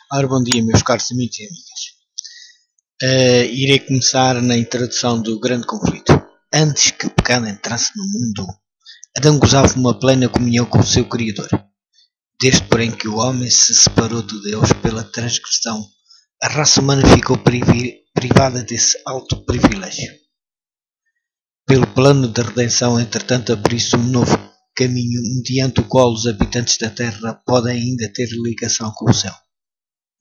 Ora, bom dia, meus caros amigos e amigas. Irei começar na introdução do grande conflito. Antes que o pecado entrasse no mundo, Adão gozava uma plena comunhão com o seu Criador. Desde, porém, que o homem se separou de Deus pela transgressão, a raça humana ficou privada desse alto privilégio. Pelo plano da redenção, entretanto, abriu-se um novo caminho, mediante o qual os habitantes da terra podem ainda ter ligação com o céu.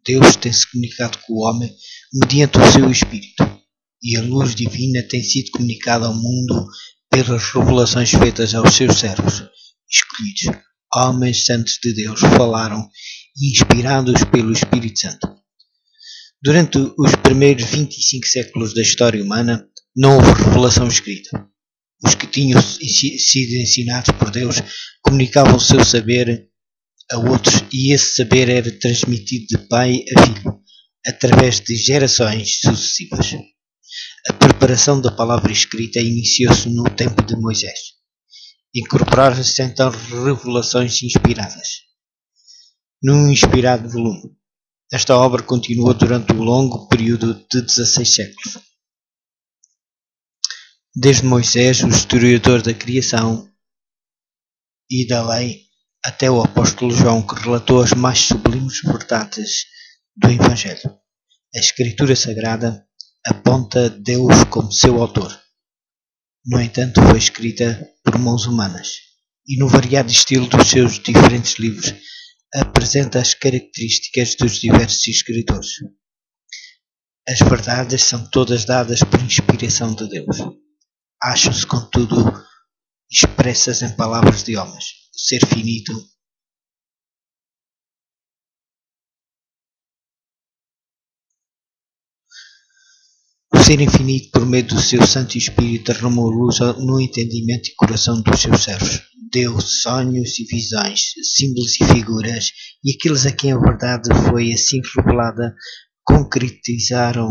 Deus tem-se comunicado com o homem mediante o seu Espírito, e a luz divina tem sido comunicada ao mundo pelas revelações feitas aos seus servos, escolhidos. Homens santos de Deus falaram, inspirados pelo Espírito Santo. Durante os primeiros 25 séculos da história humana, não houve revelação escrita. Os que tinham sido ensinados por Deus comunicavam o seu saber a outros, e esse saber era transmitido de pai a filho, através de gerações sucessivas. A preparação da palavra escrita iniciou-se no tempo de Moisés. Incorporaram-se então revelações inspiradas, num inspirado volume. Esta obra continuou durante um longo período de 16 séculos. Desde Moisés, o historiador da criação e da lei, até o apóstolo João, que relatou as mais sublimes verdades do Evangelho. A Escritura Sagrada aponta Deus como seu autor. No entanto, foi escrita por mãos humanas, e no variado estilo dos seus diferentes livros, apresenta as características dos diversos escritores. As verdades são todas dadas por inspiração de Deus. Acham-se, contudo, expressas em palavras de homens. O ser finito O ser infinito, por meio do seu Santo Espírito, derramou luz no entendimento e coração dos seus servos. Deu sonhos e visões, símbolos e figuras, e aqueles a quem a verdade foi assim revelada concretizaram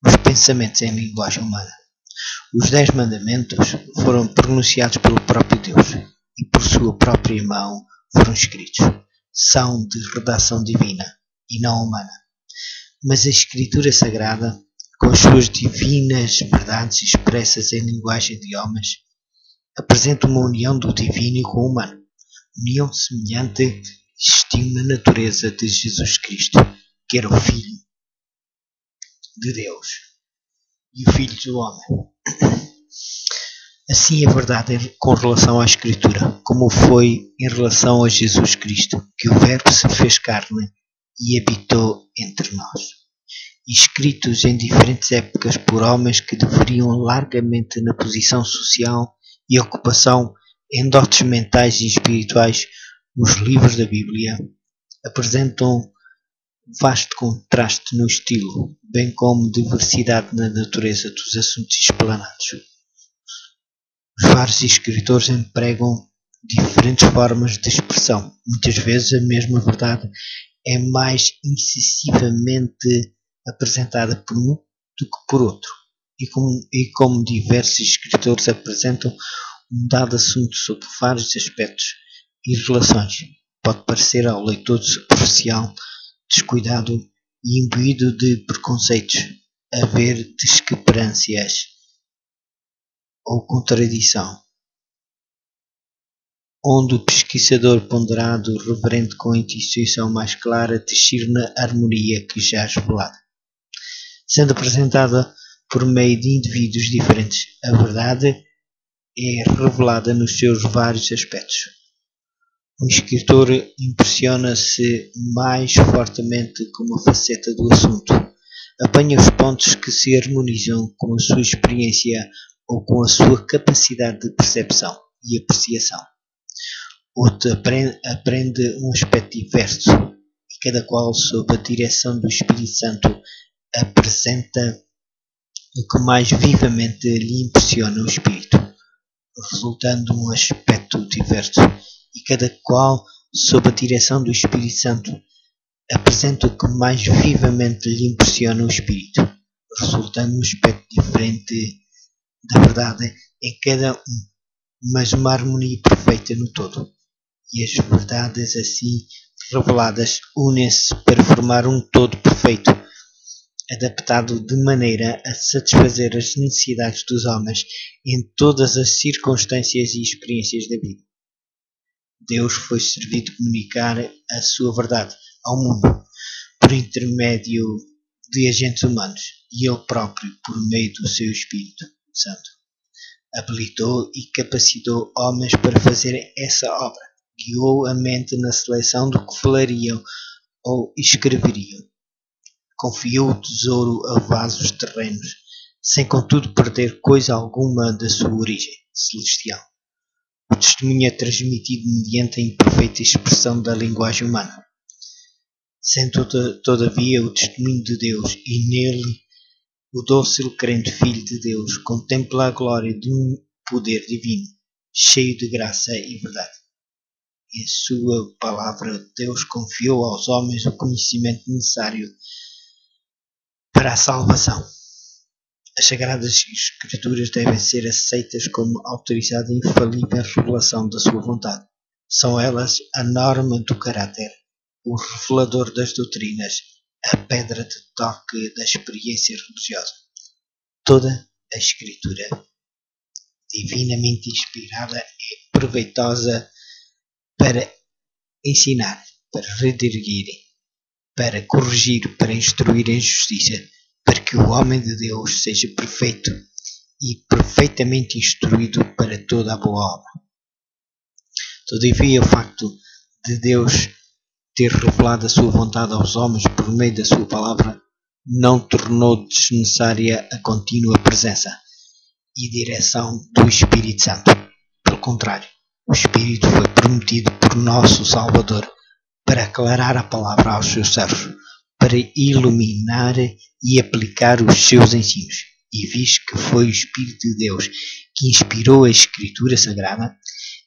os pensamentos em linguagem humana. Os 10 mandamentos foram pronunciados pelo próprio Deus e por sua própria mão foram escritos. São de redação divina e não humana. Mas a Escritura Sagrada, com as suas divinas verdades expressas em linguagem de homens, apresenta uma união do divino com o humano. União semelhante existiu na natureza de Jesus Cristo, que era o Filho de Deus e o Filho do homem. Assim, a verdade é com relação à Escritura, como foi em relação a Jesus Cristo, que o Verbo se fez carne e habitou entre nós. Escritos em diferentes épocas por homens que diferiam largamente na posição social e ocupação em dotes mentais e espirituais, os livros da Bíblia apresentam vasto contraste no estilo, bem como diversidade na natureza dos assuntos explanados. Os vários escritores empregam diferentes formas de expressão. Muitas vezes a mesma verdade é mais incisivamente apresentada por um do que por outro. E como diversos escritores apresentam um dado assunto sob vários aspectos e relações, pode parecer ao leitor superficial, descuidado e imbuído de preconceitos, haver discrepâncias ou contradição, onde o pesquisador ponderado, reverente com a intuição mais clara, discerne a harmonia que jaz velada. Sendo apresentada por meio de indivíduos diferentes, a verdade é revelada nos seus vários aspectos. O escritor impressiona-se mais fortemente com uma faceta do assunto, apanha os pontos que se harmonizam com a sua experiência ou com a sua capacidade de percepção e apreciação. Outro aprende um aspecto diverso, e cada qual, sob a direção do Espírito Santo, apresenta o que mais vivamente lhe impressiona o espírito, resultando um aspecto diverso, e cada qual, sob a direção do Espírito Santo, apresenta o que mais vivamente lhe impressiona o espírito, resultando um aspecto diferente da verdade em cada um, mas uma harmonia perfeita no todo. E as verdades assim reveladas unem-se para formar um todo perfeito, adaptado de maneira a satisfazer as necessidades dos homens em todas as circunstâncias e experiências da vida. Deus foi servido de comunicar a sua verdade ao mundo por intermédio de agentes humanos e Ele próprio por meio do seu Espírito Santo. Habilitou e capacitou homens para fazer essa obra. Guiou a mente na seleção do que falariam ou escreveriam. Confiou o tesouro a vasos terrenos, sem contudo perder coisa alguma da sua origem celestial. O testemunho é transmitido mediante a imperfeita expressão da linguagem humana. Sendo todavia o testemunho de Deus, e nele o dócil crente Filho de Deus contempla a glória de um poder divino, cheio de graça e verdade. Em sua palavra, Deus confiou aos homens o conhecimento necessário para a salvação. As Sagradas Escrituras devem ser aceitas como autoridade e infalível revelação da sua vontade. São elas a norma do caráter, o revelador das doutrinas, a pedra de toque da experiência religiosa. Toda a Escritura, divinamente inspirada, é proveitosa para ensinar, para redarguir, para corrigir, para instruir em justiça, para que o homem de Deus seja perfeito e perfeitamente instruído para toda a boa obra. Todavia, o facto de Deus ter revelado a sua vontade aos homens por meio da sua palavra não tornou desnecessária a contínua presença e direção do Espírito Santo. Pelo contrário, o Espírito foi prometido por nosso Salvador para aclarar a palavra aos seus servos, para iluminar e aplicar os seus ensinos. E visto que foi o Espírito de Deus que inspirou a Escritura Sagrada,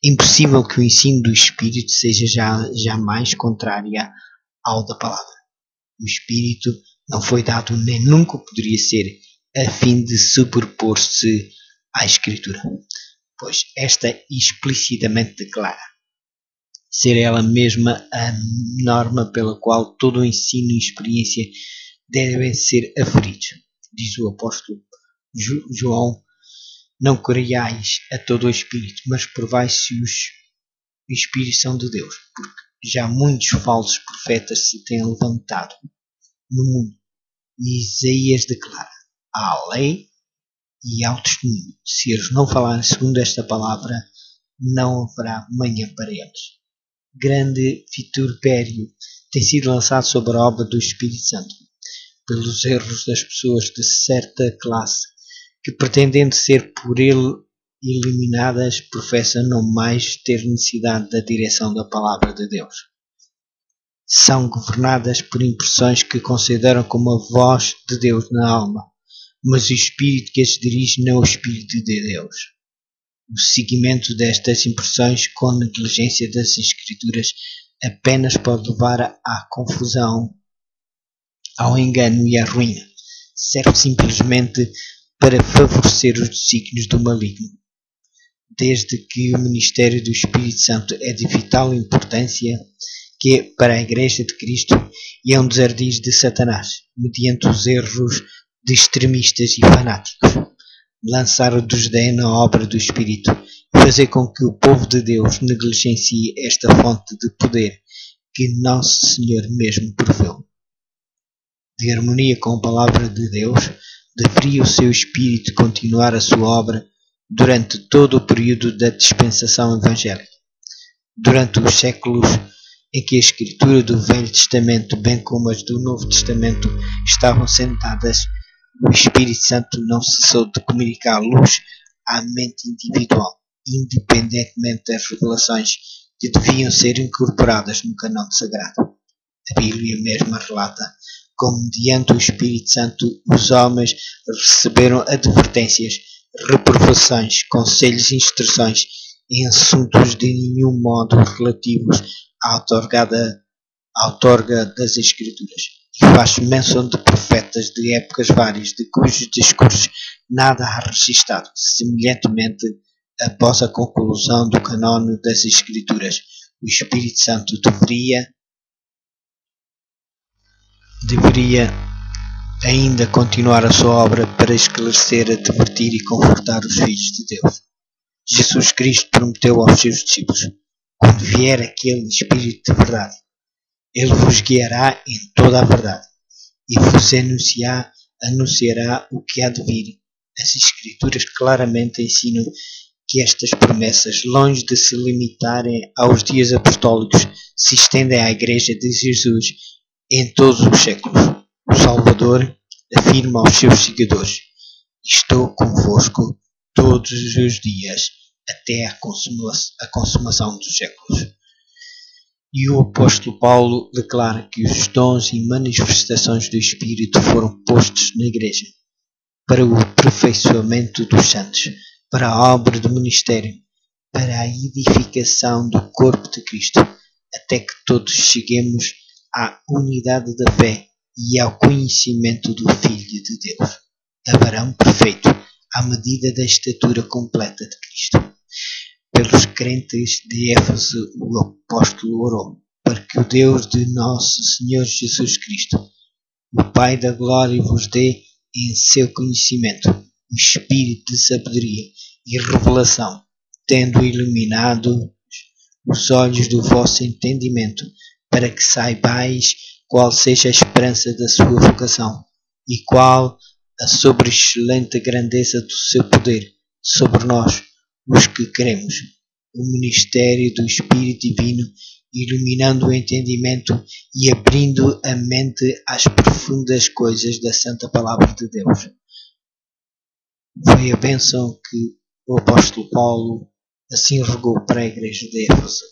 é impossível que o ensino do Espírito seja jamais contrária ao da palavra. O Espírito não foi dado nem nunca poderia ser a fim de superpor-se à Escritura, pois esta explicitamente declara ser ela mesma a norma pela qual todo o ensino e experiência devem ser aferidos. Diz o apóstolo João: não creiais a todo o Espírito, mas provai se os Espíritos são de Deus, porque já muitos falsos profetas se têm levantado no mundo. E Isaías declara: à lei e ao testemunho, se eles não falarem segundo esta palavra, não haverá manhã para eles. Grande vitupério tem sido lançado sobre a obra do Espírito Santo, pelos erros das pessoas de certa classe, que pretendendo ser por ele eliminadas, professam não mais ter necessidade da direção da palavra de Deus. São governadas por impressões que consideram como a voz de Deus na alma, mas o Espírito que as dirige não é o Espírito de Deus. O seguimento destas impressões com negligência das Escrituras apenas pode levar à confusão, ao engano e à ruína. Serve simplesmente para favorecer os desígnios do maligno. Desde que o ministério do Espírito Santo é de vital importância que é para a Igreja de Cristo e é um dos ardis de Satanás, mediante os erros de extremistas e fanáticos, lançar o desdém na obra do Espírito e fazer com que o povo de Deus negligencie esta fonte de poder que Nosso Senhor mesmo proveu. De harmonia com a palavra de Deus, deveria o seu Espírito continuar a sua obra durante todo o período da dispensação evangélica. Durante os séculos em que a Escritura do Velho Testamento, bem como as do Novo Testamento, estavam sentadas, o Espírito Santo não cessou de comunicar luz à mente individual, independentemente das revelações que deviam ser incorporadas no canão sagrado. A Bíblia mesma relata como, mediante o Espírito Santo, os homens receberam advertências, reprovações, conselhos e instruções em assuntos de nenhum modo relativos à outorga das Escrituras, e faz menção de profetas de épocas várias, de cujos discursos nada há registado. Semelhantemente, após a conclusão do canone das Escrituras, o Espírito Santo deveria deveria ainda continuar a sua obra para esclarecer, advertir e confortar os filhos de Deus. Jesus Cristo prometeu aos seus discípulos: quando vier aquele Espírito de verdade, ele vos guiará em toda a verdade e vos anunciará o que há de vir. As Escrituras claramente ensinam que estas promessas, longe de se limitarem aos dias apostólicos, se estendem à Igreja de Jesus em todos os séculos. O Salvador afirma aos seus seguidores: estou convosco todos os dias, até a consumação dos séculos. E o apóstolo Paulo declara que os dons e manifestações do Espírito foram postos na Igreja para o aperfeiçoamento dos santos, para a obra do ministério, para a edificação do corpo de Cristo, até que todos cheguemos à unidade da fé e ao conhecimento do Filho de Deus, a varão perfeito, à medida da estatura completa de Cristo. Pelos crentes de Éfeso, o apóstolo orou para que o Deus de nosso Senhor Jesus Cristo, o Pai da glória, vos dê em seu conhecimento o espírito de sabedoria e revelação, tendo iluminado os olhos do vosso entendimento, para que saibais qual seja a esperança da sua vocação e qual a sobreexcelente grandeza do seu poder sobre nós, os que cremos, o ministério do Espírito Divino, iluminando o entendimento e abrindo a mente às profundas coisas da Santa Palavra de Deus. Foi a bênção que o apóstolo Paulo assim rogou para a igreja de Éfeso.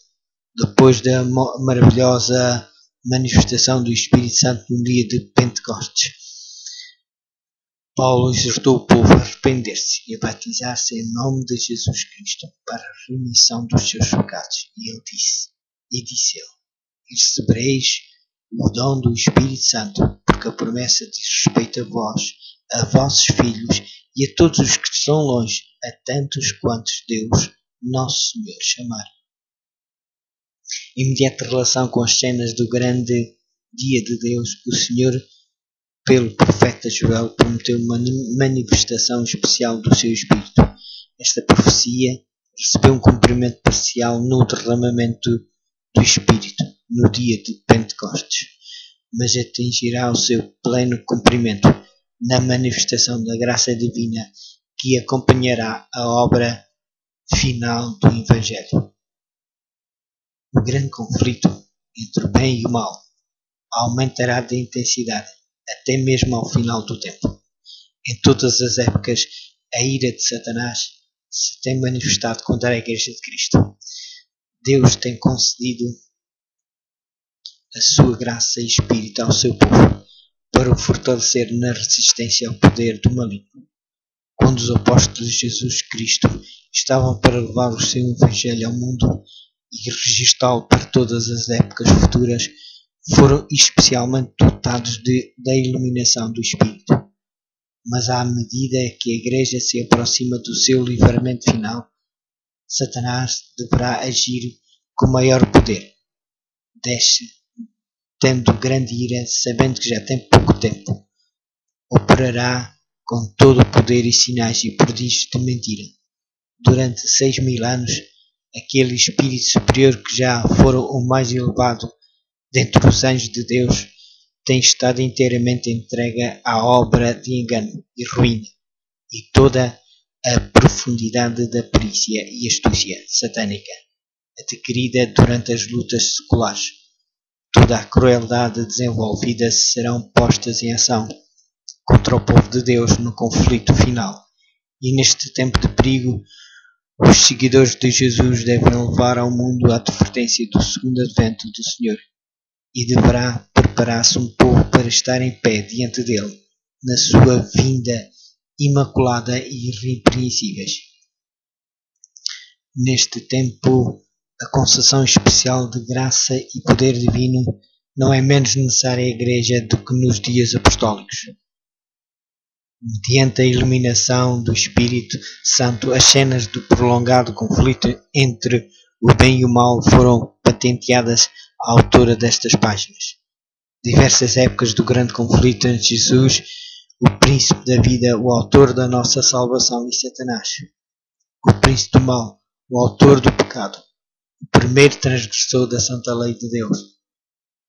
Depois da maravilhosa manifestação do Espírito Santo no dia de Pentecostes, Paulo exortou o povo a arrepender-se e a batizar-se em nome de Jesus Cristo para a remissão dos seus pecados. E disse ele: recebereis o dom do Espírito Santo, porque a promessa diz respeito a vós, a vossos filhos e a todos os que estão longe, a tantos quantos Deus, nosso Senhor, chamar. Em imediata relação com as cenas do grande dia de Deus, o Senhor, pelo profeta Joel, prometeu uma manifestação especial do seu Espírito. Esta profecia recebeu um cumprimento parcial no derramamento do Espírito, no dia de Pentecostes, mas atingirá o seu pleno cumprimento na manifestação da graça divina que acompanhará a obra final do Evangelho. O grande conflito entre o bem e o mal aumentará de intensidade até mesmo ao final do tempo. Em todas as épocas, a ira de Satanás se tem manifestado contra a Igreja de Cristo. Deus tem concedido a sua graça e Espírito ao seu povo para o fortalecer na resistência ao poder do maligno. Quando os apóstolos de Jesus Cristo estavam para levar o seu Evangelho ao mundo e registá-lo para todas as épocas futuras, foram especialmente dotados da iluminação do Espírito. Mas à medida que a Igreja se aproxima do seu livramento final, Satanás deverá agir com maior poder. Desce, tendo grande ira, sabendo que já tem pouco tempo. Operará com todo o poder e sinais e prodígios de mentira. Durante 6.000 anos, aquele Espírito superior que já fora o mais elevado dentre os anjos de Deus tem estado inteiramente entregue à obra de engano e ruína e toda a profundidade da perícia e astúcia satânica adquirida durante as lutas seculares. Toda a crueldade desenvolvida serão postas em ação contra o povo de Deus no conflito final. E neste tempo de perigo, os seguidores de Jesus devem levar ao mundo a advertência do segundo advento do Senhor. E deverá preparar-se um povo para estar em pé diante dele, na sua vinda imaculada e irrepreensíveis. Neste tempo, a concessão especial de graça e poder divino não é menos necessária à Igreja do que nos dias apostólicos. Mediante a iluminação do Espírito Santo, as cenas do prolongado conflito entre o bem e o mal foram patenteadas à autora destas páginas. diversas épocas do grande conflito entre Jesus, o príncipe da vida, o autor da nossa salvação, e Satanás, o príncipe do mal, o autor do pecado, o primeiro transgressor da santa lei de Deus.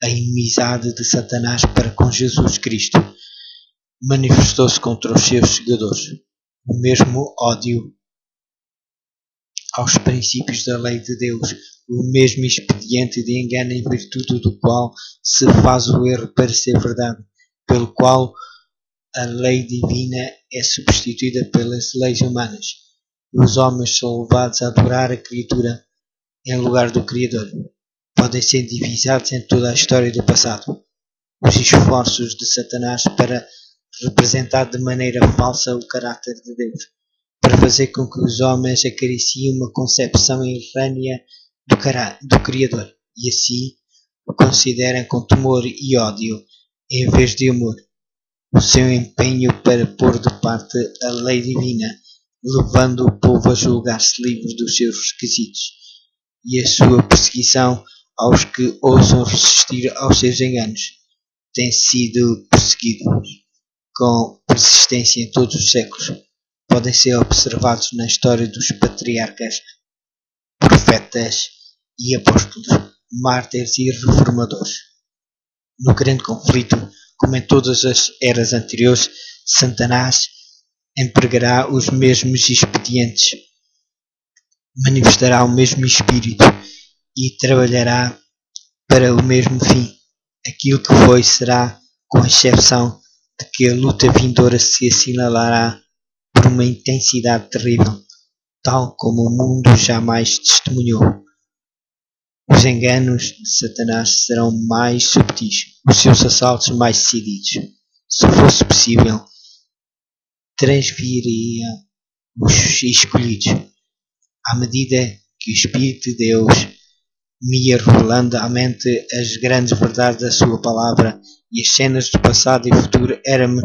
A inimizade de Satanás para com Jesus Cristo manifestou-se contra os seus seguidores. O mesmo ódio aos princípios da lei de Deus, o mesmo expediente de engano em virtude do qual se faz o erro parecer verdade, pelo qual a lei divina é substituída pelas leis humanas, e os homens são levados a adorar a criatura em lugar do Criador. Podem ser divisados em toda a história do passado os esforços de Satanás para representar de maneira falsa o caráter de Deus, para fazer com que os homens acariciem uma concepção errânea do Criador e assim o considerem com temor e ódio em vez de amor. O seu empenho para pôr de parte a lei divina, levando o povo a julgar-se livre dos seus requisitos, e a sua perseguição aos que ousam resistir aos seus enganos, tem sido perseguidos com persistência em todos os séculos. Podem ser observados na história dos patriarcas, profetas e apóstolos, mártires e reformadores. No grande conflito, como em todas as eras anteriores, Satanás empregará os mesmos expedientes, manifestará o mesmo espírito e trabalhará para o mesmo fim. Aquilo que foi será, com exceção de que a luta vindoura se assinalará por uma intensidade terrível, tal como o mundo jamais testemunhou. Os enganos de Satanás serão mais subtis, os seus assaltos mais decididos. Se fosse possível, transviria os escolhidos, à medida que o Espírito de Deus me ia revelando à mente as grandes verdades da sua palavra e as cenas do passado e futuro, era-me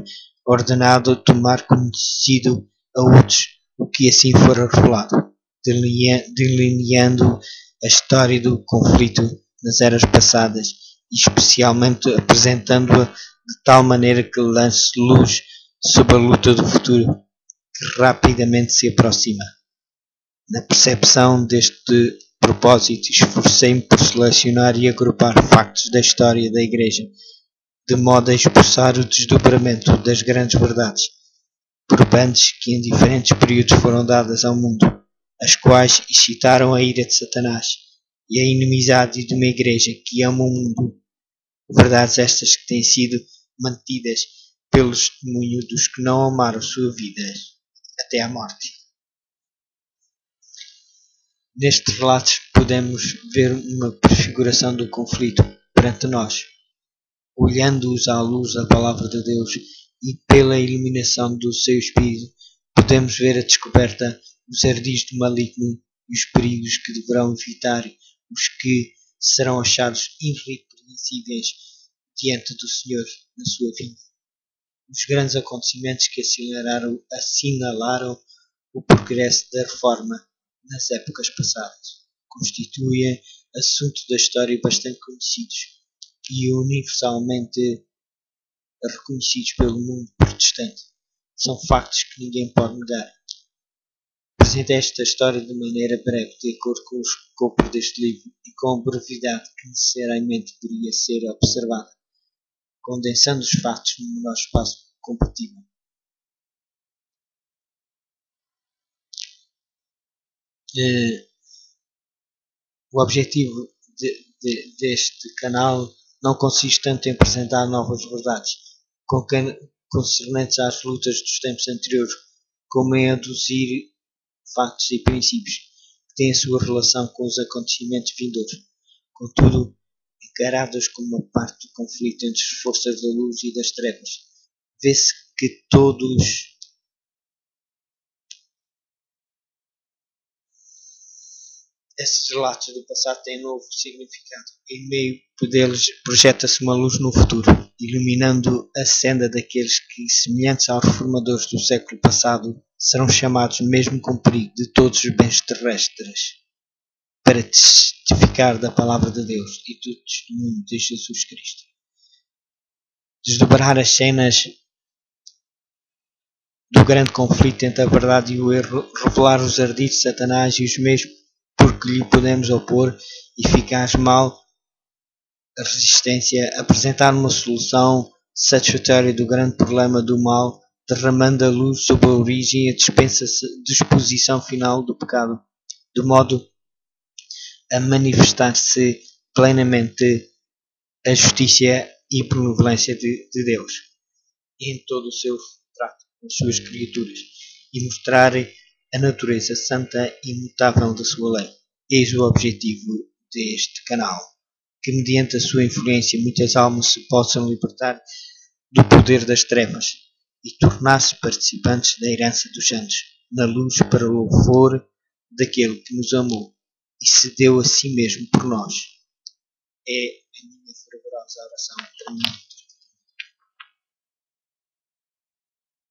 ordenado tomar conhecido a outros o que assim fora revelado, delineando a história do conflito nas eras passadas e especialmente apresentando-a de tal maneira que lance luz sobre a luta do futuro que rapidamente se aproxima. Na percepção deste propósito, esforcei-me por selecionar e agrupar factos da história da Igreja, de modo a expulsar o desdobramento das grandes verdades, probantes que em diferentes períodos foram dadas ao mundo, as quais excitaram a ira de Satanás e a inimizade de uma Igreja que ama o mundo. Verdades estas que têm sido mantidas pelo testemunho dos que não amaram sua vida até à morte. Nestes relatos podemos ver uma prefiguração do conflito perante nós. Olhando-os à luz da palavra de Deus e pela iluminação do seu Espírito, podemos ver a descoberta, os ardis do maligno e os perigos que deverão evitar, os que serão achados irrepreensíveis diante do Senhor na sua vinda. Os grandes acontecimentos que assinalaram o progresso da reforma nas épocas passadas constituem assuntos da história bastante conhecidos e universalmente reconhecidos pelo mundo protestante. São factos que ninguém pode negar. Apresentei esta história de maneira breve, de acordo com o escopo deste livro e com a brevidade que necessariamente deveria ser observada, condensando os factos no menor espaço compatível. O objetivo deste canal não consiste tanto em apresentar novas verdades concernentes às lutas dos tempos anteriores, como em aduzir factos e princípios que têm a sua relação com os acontecimentos vindouros. Contudo, encarados como uma parte do conflito entre as forças da luz e das trevas, vê-se que todos esses relatos do passado têm novo significado. Em meio deles projeta-se uma luz no futuro, iluminando a senda daqueles que, semelhantes aos reformadores do século passado, serão chamados, mesmo com perigo de todos os bens terrestres, para testificar da palavra de Deus e do testemunho de Jesus Cristo. desdobrar as cenas do grande conflito entre a verdade e o erro, revelar os ardides de Satanás e os meios por que lhe podemos opor eficaz mal a resistência, apresentar uma solução satisfatória do grande problema do mal, derramando a luz sobre a origem e a disposição final do pecado, de modo a manifestar-se plenamente a justiça e benevolência de Deus em todo o seu trato com as suas criaturas e mostrar a natureza santa e imutável da sua lei. Eis o objetivo deste canal, que mediante a sua influência muitas almas se possam libertar do poder das trevas e tornar-se participantes da herança dos santos, na luz para o louvor daquele que nos amou e se deu a si mesmo por nós. É a minha fervorosa oração.